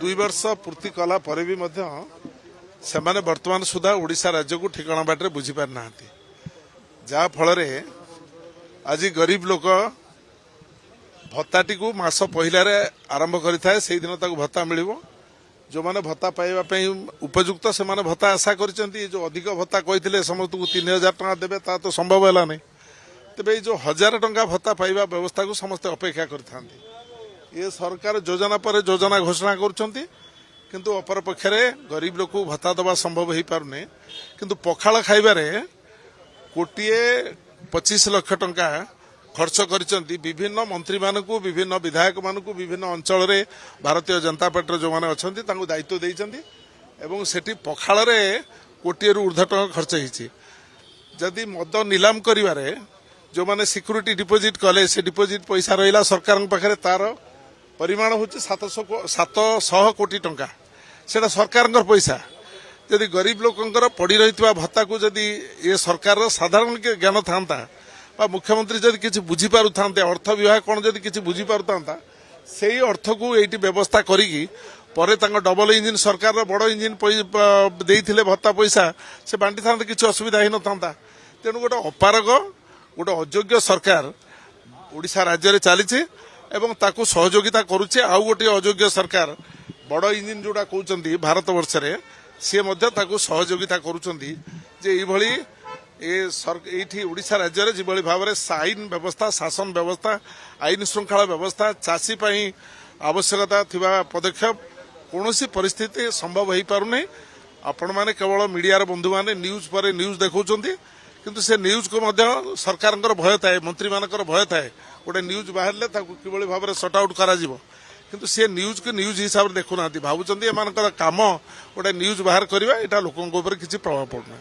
2 वर्ष पूर्ति कला पर भी सेमाने वर्तमान सुधा ओडिशा राज्य को ठिकाना बाटे बुझी पार ना जहा फल आज गरीब लोक भत्ताटी को मास पहिला आरंभ करें से दिन तक भत्ता मिल जो मैंने भत्ता पाइबा उपयुक्त से माने भत्ता आशा कर जो अधिक भत्ता कहते समस्त को 3000 टका देवे ता तो संभव है नहीं तेरे जो 1000 टका भत्ता पाइबा व्यवस्था को समस्त अपेक्षा कर सरकार योजना पर योजना घोषणा कर किंतु अपर पक्षरे गरीब लोक भत्ता दबा संभव हो पारने किंतु पखाल खाइबारे 1.25 लाख टंका खर्च करिसेंती विभिन्न मंत्री मानकू विभिन्न विधायक मानकू विभिन्न अंचल रे भारतीय जनता पार्टी जो माने अछंती तांको दायित्व देइछंती एवं सेठी पखाल रे 1 कोटी ऊर्ध्व टंका खर्च हिची जदि मद नीलाम करिवारे जो माने सिक्यूरिटी डिपोजिट कले से डिपोजिट पैसा रहिला सरकार पाखरे तार परिमाण होची 700 कोटी टंका सेटा सरकार पैसा जदि गरीब लोकंकर पड़ी रही भत्ता को जदि ये सरकार साधारण ज्ञान था मुख्यमंत्री जदि किसी बुझी पारु थांते अर्थ विभाग कौन जदि किसी बुझी पारु थांता सेही अर्थ को एटी व्यवस्था करिकी परे तांको डबल इंजिन सरकार बड़ इंजिन देइथिले भत्ता पैसा से बांटी थांते किसी असुविधा ही न थांता तेणु गोटे अपारग गोटे अयोग्य सरकार ओडिशा राज्य रे चलीछि एवं ताकू सहयोगिता करुचे आउ गोटे अयोग्य सरकार बड़ इंजिन जोड़ा कहते भारत वर्ष रे सी ताकू सहयोगिता करुचंती जे एभली ये ओडिशा राज्य में जिभली भाव में आईन व्यवस्था शासन व्यवस्था आईन श्रृंखला व्यवस्था चाषी आवश्यकता थिबा पदक्षेप कौन परिस्थिति संभव हो पारना आपण मैंने केवल मीडिया बंधु मैंने न्यूज पर न्यूज देखा किंतु से न्यूज को सरकार भय थाए मंत्री मानकर भय थाए गोटे न्यूज बाहर किभली भाव में सट आउट करा किंतु से न्यूज को न्यूज हिसाब से देखुना भावुं काम गोटे न्यूज बाहर करवा यहाँ लोकों किसी प्रभाव पड़ना।